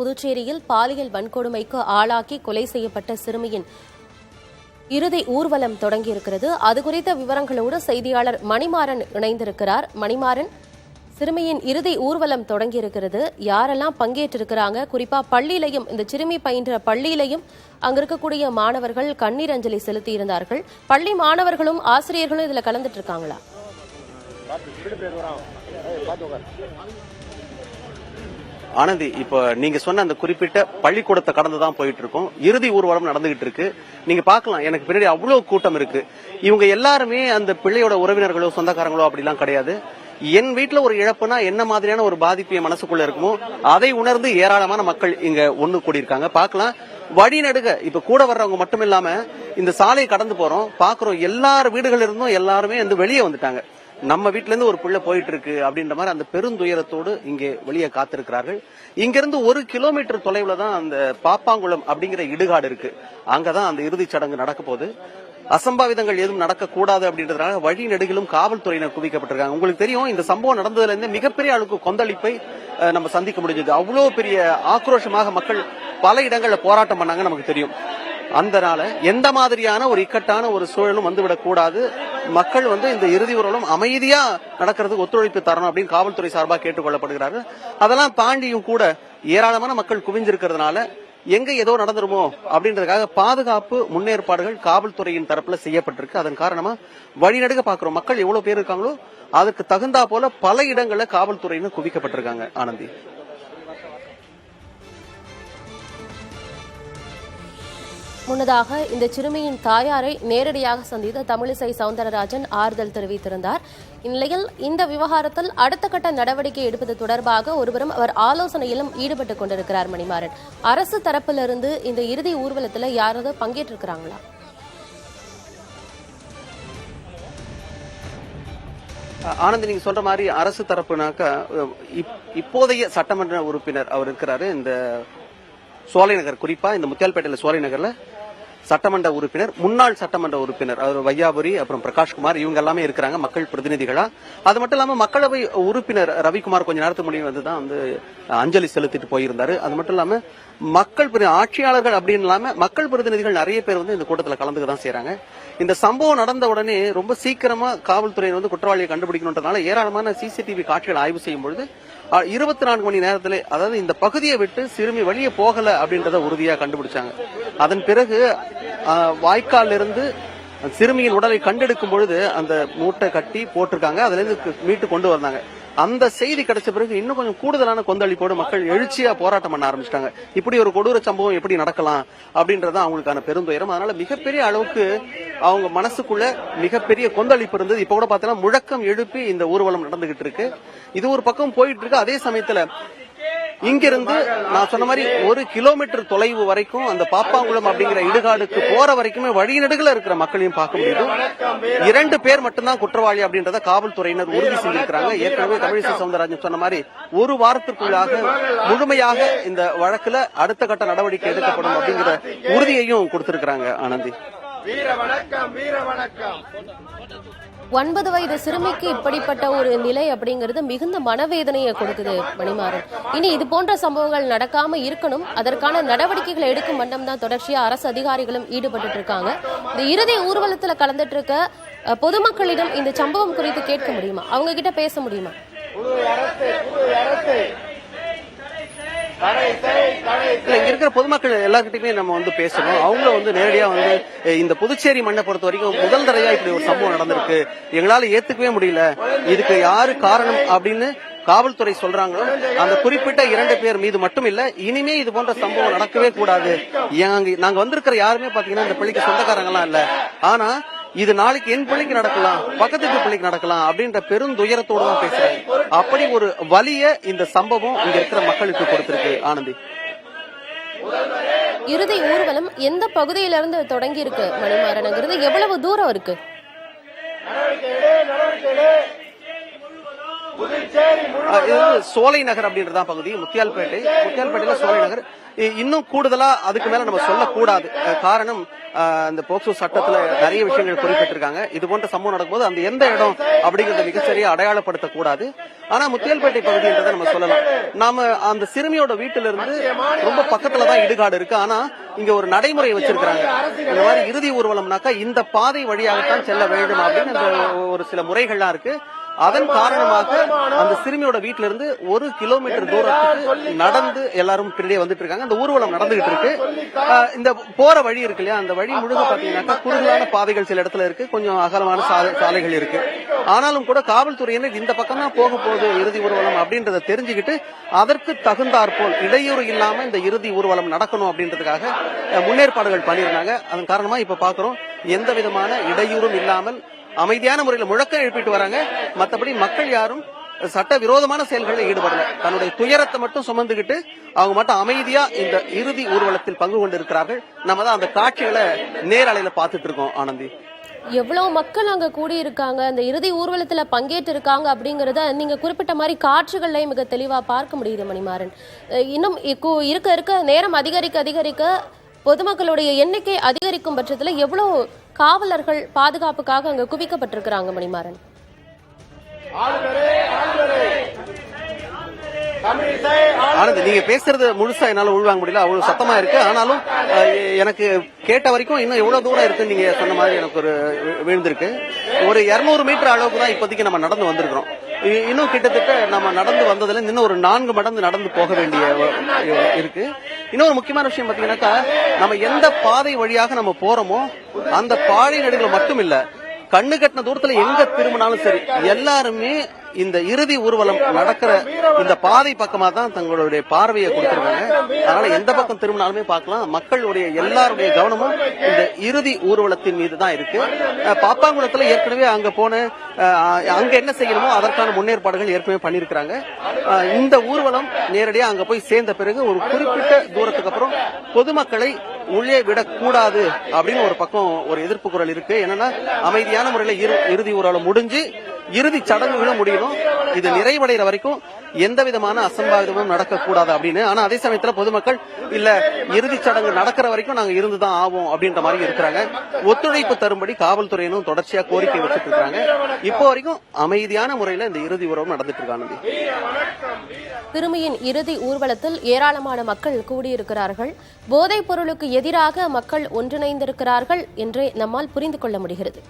புதுச்சேரியில் பாலியல் வன்கொடுமைக்கு ஆளாக்கி கொலை செய்யப்பட்ட சிறுமியின் இறுதி ஊர்வலம் தொடங்கியிருக்கிறது. அது குறித்த விவரங்களோடு செய்தியாளர் மணிமாறன் இணைந்திருக்கிறார். மணிமாறன், சிறுமியின் இறுதி ஊர்வலம் தொடங்கியிருக்கிறது. யாரெல்லாம் பங்கேற்றிருக்கிறாங்க? குறிப்பா பள்ளியிலையும், இந்த சிறுமி பயின்ற பள்ளியிலையும் அங்க இருக்கக்கூடிய மாணவர்கள் கண்ணீர் அஞ்சலி செலுத்தி இருந்தார்கள். பள்ளி மாணவர்களும் ஆசிரியர்களும் இதுல கலந்துட்டு இருக்காங்களா? ஆனந்தி, இப்ப நீங்க சொன்ன அந்த குறிப்பிட்ட பள்ளிக்கூடத்தை கடந்துதான் போயிட்டு இருக்கோம். இறுதி ஊர்வலம் நடந்துகிட்டு இருக்கு. நீங்க பாக்கலாம், எனக்கு பின்னாடி அவ்வளவு கூட்டம் இருக்கு. இவங்க எல்லாருமே அந்த பிள்ளையோட உறவினர்களோ சொந்தக்காரங்களோ அப்படிலாம் கிடையாது. என் வீட்டுல ஒரு இழப்புனா என்ன மாதிரியான ஒரு பாதிப்பு என் மனசுக்குள்ள இருக்குமோ அதை உணர்ந்து ஏராளமான மக்கள் இங்க ஒண்ணு கூடியிருக்காங்க. பாக்கலாம், வழிநடுக இப்ப கூட வர்றவங்க மட்டும் இல்லாம இந்த சாலையை கடந்து போறோம், பாக்குறோம் எல்லார் வீடுகள் இருந்தும் எல்லாருமே வந்து வெளியே வந்துட்டாங்க. நம்ம வீட்டுல இருந்து ஒரு பிள்ளை போயிட்டு இருக்கு அப்படின்ற மாதிரி அந்த பெருந்துயரத்தோடு இங்கே வெளியே காத்திருக்கிறார்கள். இங்கிருந்து 1 கிலோமீட்டர் தொலைவுல தான் அந்த பாப்பாங்குளம் அப்படிங்கிற இடுகாடு இருக்கு. அங்கதான் அந்த இறுதிச் சடங்கு நடக்க போகுது. அசம்பாவிதங்கள் எதுவும் நடக்கக்கூடாது அப்படின்றதுனால வழி நெடுகிலும் காவல்துறையினர் குவிக்கப்பட்டிருக்காங்க. உங்களுக்கு தெரியும், இந்த சம்பவம் நடந்ததுல இருந்து மிகப்பெரிய அளவுக்கு கொந்தளிப்பை நம்ம சந்திக்க முடிஞ்சது. அவ்வளவு பெரிய ஆக்ரோஷமாக மக்கள் பல இடங்கள்ல போராட்டம் பண்ணாங்க, நமக்கு தெரியும். அதனால எந்த மாதிரியான ஒரு இக்கட்டான ஒரு சூழலும் வந்துவிடக் கூடாது. மக்கள் வந்து இந்த இறுதி ஊர்வலம் அமைதியா நடக்கிறதுக்கு ஒத்துழைப்பு தரணும் அப்படின்னு காவல்துறை சார்பாக கேட்டுக் கொள்ளப்படுகிறார்கள். அதெல்லாம் தாண்டியும் கூட ஏராளமான மக்கள் குவிஞ்சிருக்கிறதுனால எங்க ஏதோ நடந்துருமோ அப்படின்றதுக்காக பாதுகாப்பு முன்னேற்பாடுகள் காவல்துறையின் தரப்புல செய்யப்பட்டிருக்கு. அதன் காரணமா வழிநடுக பாக்குறோம், மக்கள் எவ்வளவு பேர் இருக்காங்களோ அதுக்கு தகுந்தா போல பல இடங்கள்ல காவல்துறையினர் குவிக்கப்பட்டிருக்காங்க. ஆனந்தி, முன்னதாக இந்த சிறுமியின் தாயாரை நேரடியாக சந்தித்த தமிழிசை சவுந்தரராஜன் ஆறுதல் தெரிவித்திருந்தார். இந்நிலையில் இந்த விவகாரத்தில் அடுத்த கட்ட நடவடிக்கை எடுப்பது தொடர்பாக ஒருவரும் அவர் ஆலோசனையிலும் ஈடுபட்டுக் கொண்டிருக்கிறார். மணிமாறன், அரசு தரப்பிலிருந்து இந்த இறுதி ஊர்வலத்தில் யாராவது பங்கேற்றிருக்கிறாங்களா? ஆனந்த், நீங்க சொல்ற மாதிரி அரசு தரப்புனாக்கா இப்போதைய சட்டமன்ற உறுப்பினர் அவர் இருக்கிறாரு இந்த சோலைநகர், குறிப்பா இந்த முத்தியால்பேட்டையில சோலைநகர்ல சட்டமன்ற உறுப்பினர், முன்னாள் சட்டமன்ற உறுப்பினர் அவர் வையாபுரி, அப்புறம் பிரகாஷ்குமார், இவங்க எல்லாமே இருக்கிறாங்க மக்கள் பிரதிநிதிகளா. அது மட்டும் இல்லாம மக்களவை உறுப்பினர் ரவிக்குமார் கொஞ்ச நேரத்துக்கு முன்னாடி வந்துதான் வந்து அஞ்சலி செலுத்திட்டு போயிருந்தாரு. அது மட்டும் இல்லாம மக்கள் ஆட்சியாளர்கள் அப்படின்னு இல்லாம மக்கள் பிரதிநிதிகள் நிறைய பேர் வந்து இந்த கூட்டத்தில் கலந்துக்கதான் செய்யறாங்க. இந்த சம்பவம் நடந்த உடனே ரொம்ப சீக்கிரமா காவல்துறை வந்து குற்றவாளியை கண்டுபிடிக்கணும்ன்றதுனால ஏராளமான சிசிடிவி காட்சிகள் ஆய்வு செய்யும் பொழுது 24 மணி நேரத்திலே, அதாவது இந்த பகுதியை விட்டு சிறுமி வெளியே போகல அப்படின்றத உறுதியா கண்டுபிடிச்சாங்க. அதன் பிறகு வாய்க்கால் இருந்து சிறுமியின் உடலை கண்டெடுக்கும் பொழுது அந்த மூட்டை கட்டி போட்டிருக்காங்க, அதுல இருந்து மீட்டு கொண்டு வந்தாங்க. அந்த செய்தி கிடைச்ச பிறகு இன்னும் கொஞ்சம் கூடுதலான கொந்தளிப்போடு மக்கள் எழுச்சியா போராட்டம் பண்ண ஆரம்பிச்சிட்டாங்க. இப்படி ஒரு கொடூர சம்பவம் எப்படி நடக்கலாம் அப்படின்றத அவங்களுக்கான பெருந்துயரம். அதனால மிகப்பெரிய அளவுக்கு அவங்க மனசுக்குள்ள மிகப்பெரிய கொந்தளிப்பு இருந்தது. இப்ப கூட பாத்தீங்கன்னா முழக்கம் எழுப்பி இந்த ஊர்வலம் நடந்துகிட்டு இருக்கு. இது ஒரு பக்கம் போயிட்டு இருக்கு. அதே சமயத்துல இங்கிருந்து நான் சொன்ன மாதிரி 1 கிலோமீட்டர் தொலைவு வரைக்கும் அந்த பாப்பாங்குளம் அப்படிங்கிற இடுகாடுக்கு போற வரைக்குமே வழிநடுகள இருக்கிற மக்களையும் பார்க்க முடியுது. 2 பேர் மட்டும்தான் குற்றவாளி அப்படின்றத காவல்துறையினர் உறுதி செஞ்சிருக்கிறாங்க. ஏற்கனவே தமிழிசை சவுந்தரராஜன் சொன்ன மாதிரி 1 வாரத்திற்குள்ளாக முழுமையாக இந்த வழக்குல அடுத்த கட்ட நடவடிக்கை எடுக்கப்படும் அப்படிங்கிற உறுதியையும் கொடுத்திருக்கிறாங்க. ஆனந்தி, 9 வயது சிறுமிக்கு இப்படிப்பட்ட ஒரு நிலை அப்படிங்கிறது மிகுந்த மனவேதனையை கொடுக்குது. மணிமாறன், இனி இது போன்ற சம்பவங்கள் நடக்காம இருக்கணும், அதற்கான நடவடிக்கைகளை எடுக்கும் வண்ணம் தான் தொடர்ச்சியா அரசு அதிகாரிகளும் ஈடுபட்டு இருக்காங்க. இந்த இறுதி ஊர்வலத்துல கலந்துட்டு இருக்க பொதுமக்களிடம் இந்த சம்பவம் குறித்து கேட்க முடியுமா? அவங்க கிட்ட பேச முடியுமா? இங்க இருக்கிற பொதுமக்கள் எல்லார்கிட்டயுமே நம்ம வந்து பேசணும். அவங்கள வந்து நேரடியா வந்து இந்த புதுச்சேரி மண்ணை பொறுத்த வரைக்கும் முதல் தடவையா இப்படி ஒரு சம்பவம் நடந்திருக்கு, எங்களால ஏத்துக்கவே முடியல, இதுக்கு யாரு காரணம் அப்படின்னு காவல்துறை சொல்றாங்களோ அந்த குறிப்பிட்ட 2 பேர் மீது மட்டும் இல்ல, இனிமே இது போன்ற சம்பவம் நடக்கவே கூடாது. நாங்க வந்திருக்கிற யாருமே பாத்தீங்கன்னா இந்த பள்ளிக்கு சொந்தக்காரங்க எல்லாம் இல்ல, ஆனா இது நாளைக்கு என் பிள்ளைக்கு நடக்கலாம், பக்கத்து வீட்டு பிள்ளைக்கு நடக்கலாம் அப்படின்ற பெருந்துயரத்தோடு தான் பேசுறேன். அப்படி ஒரு வலிய இந்த சம்பவம் இங்க இருக்கிற மக்களுக்கு கொடுத்திருக்கு. ஆனந்தி, இறுதி ஊர்வலம் எந்த பகுதியிலிருந்து தொடங்கி இருக்கு மணிமாறனுங்கிறது, எவ்வளவு தூரம் இருக்கு? இது சோலை நகர் அப்படின்றதான் பகுதி, முத்தியால்பேட்டையில சோலை நகர். இன்னும் கூடுதலா அதுக்கு மேல நம்ம சொல்லக்கூடாது. காரணம், இந்த போக்சோ சட்டத்துல நிறைய விஷயங்கள் குறிப்பிட்டிருக்காங்க. இது போன்ற சம்பவம் நடக்கும்போது அந்த எந்த இடம் அப்படிங்கறத மிகச்சரியா அடையாளப்படுத்தக்கூடாது. ஆனா முத்தியால்பேட்டை பகுதின்றதை நம்ம சொல்லலாம். நாம அந்த சிறுமியோட வீட்டுல இருந்து ரொம்ப பக்கத்துலதான் இடுகாடு இருக்கு. ஆனா இங்க ஒரு நடைமுறை வச்சிருக்காங்க. இந்த மாதிரி இறுதி ஊர்வலம்னாக்கா இந்த பாதை வழியாகத்தான் செல்ல வேண்டும் அப்படின்னு ஒரு சில முறைகள்லாம் இருக்கு. அதன் காரணமாக அந்த சிறுமியோட வீட்டுல இருந்து 1 கிலோமீட்டர் தூரத்துக்கு நடந்து எல்லாரும் பின்னாடியே வந்துட்டு இருக்காங்க. அந்த ஊர்வலம் நடந்துகிட்டு இருக்கு. இந்த போற வழி இருக்கு இல்லையா, அந்த வழி முழுக்க பாத்தீங்கன்னாக்கா குறுகலான பாதைகள் சில இடத்துல இருக்கு, கொஞ்சம் அகலமான சாலைகள் இருக்கு. ஆனாலும் கூட காவல்துறையினர் இந்த பக்கம் தான் போக போகுது இறுதி ஊர்வலம் அப்படின்றத தெரிஞ்சுக்கிட்டு அதற்கு தகுந்தாற்போல் இடையூறு இல்லாம இந்த இறுதி ஊர்வலம் நடக்கணும் அப்படின்றதுக்காக முன்னேற்பாடுகள் பண்ணியிருந்தாங்க. அதன் காரணமா இப்ப பாக்குறோம் எந்த விதமான இடையூறும் இல்லாமல் அமைதியான முறையில் முழக்கம் எழுப்பிட்டு வராங்க. மற்றபடி மக்கள் யாரும் சட்ட விரோதமான செயல்களில் ஈடுபடல. தன்னுடைய துயரத்தை மட்டும் சுமந்துகிட்டு அவங்க மட்டும் அமைதியா இந்த இறுதி ஊர்வலத்தில் பங்கு கொண்டு இருக்கிறார்கள். நம்ம தான் அந்த காட்சிகளை நேரலையில பாத்துட்டு இருக்கோம். ஆனந்தி, எவ்வளவு மக்கள் அங்க கூடி இருக்காங்க, அந்த இறுதி ஊர்வலத்துல பங்கேற்று இருக்காங்க அப்படிங்கறத நீங்க குறிப்பிட்ட மாதிரி காட்சிகள்ல மிக தெளிவா பார்க்க முடியுது மணிமாறன். இன்னும் இருக்க இருக்க நேரம் அதிகரிக்க பொதுமக்களுடைய எண்ணிக்கை அதிகரிக்கும் பட்சத்துல எவ்வளவு காவலர்கள் பாதுகாப்புக்காக அங்க குவிக்கப்பட்டிருக்கிறாங்க மணிமாறன்? ஆனந்த், நீங்க பேசுறது முழுசா என்னால உள்வாங்க முடியல, அவ்வளவு சத்தமா இருக்கு. ஆனாலும் எனக்கு கேட்ட வரைக்கும் இன்னும் எவ்வளவு தூரம் இருக்குன்னு நீங்க சொன்ன மாதிரி எனக்கு ஒரு விழுந்திருக்கு. ஒரு 200 மீட்டர் அளவுக்கு தான் இப்போதைக்கு நம்ம நடந்து வந்திருக்கிறோம். இன்னும் கிட்டத்தட்ட நம்ம நடந்து வந்ததுல இன்னும் ஒரு 4 மடங்கு நடந்து போக வேண்டிய இருக்கு. இன்னொரு முக்கியமான விஷயம் பாத்தீங்கன்னாக்கா, நம்ம எந்த பாதை வழியாக நம்ம போறோமோ அந்த பாதை நடுவில் மட்டும் இல்ல, கண்ணு கட்டின தூரத்துல எங்க திரும்பினாலும் சரி எல்லாருமே இந்த இறுதி ஊர்வலம் நடக்கிற இந்த பாதை பக்கமா தான் தங்களுடைய பார்வையை கொடுத்திருக்காங்க. அதனால எந்த பக்கம் திரும்பினாலுமே பார்க்கலாம். மக்களுடைய எல்லாருடைய கவனமும் இந்த இறுதி ஊர்வலத்தின் மீது தான் இருக்கு. பாப்பாங்குளத்துல ஏற்கனவே அங்க போன அங்க என்ன செய்யணுமோ அதற்கான முன்னேற்பாடுகள் ஏற்கனவே பண்ணிருக்கிறாங்க. இந்த ஊர்வலம் நேரடியா அங்க போய் சேர்ந்த பிறகு ஒரு குறிப்பிட்ட தூரத்துக்கு அப்புறம் பொதுமக்களை உள்ளே விடக்கூடாது அப்படின்னு ஒரு பக்கம் ஒரு எதிர்ப்பு குரல் இருக்கு. என்னன்னா, அமைதியான முறையில் இறுதி ஊர்வலம் முடிஞ்சு இறுதி சடங்குகளும் முடியணும், இது நிறைவடைகிற வரைக்கும் எந்த விதமான அசம்பாவிதமும் நடக்கக்கூடாது அப்படின்னு. ஆனா அதே சமயத்துல பொதுமக்கள் இல்ல, இறுதி சடங்கு நடக்கிற வரைக்கும் நாங்க இருந்துதான் ஆவோம் அப்படின்ற மாதிரி இருக்கிறாங்க. ஒத்துழைப்பு தரும்படி காவல்துறையினும் தொடர்ச்சியா கோரிக்கை வச்சுட்டு இருக்காங்க. இப்போ வரைக்கும் அமைதியான முறையில இந்த இறுதி ஊர்வலம் நடந்துட்டு இருக்காங்க. சிறுமியின் இறுதி ஊர்வலத்தில் ஏராளமான மக்கள் கூடியிருக்கிறார்கள். போதைப் பொருளுக்கு எதிராக மக்கள் ஒன்றிணைந்திருக்கிறார்கள் என்றே நம்மால் புரிந்து கொள்ள முடிகிறது.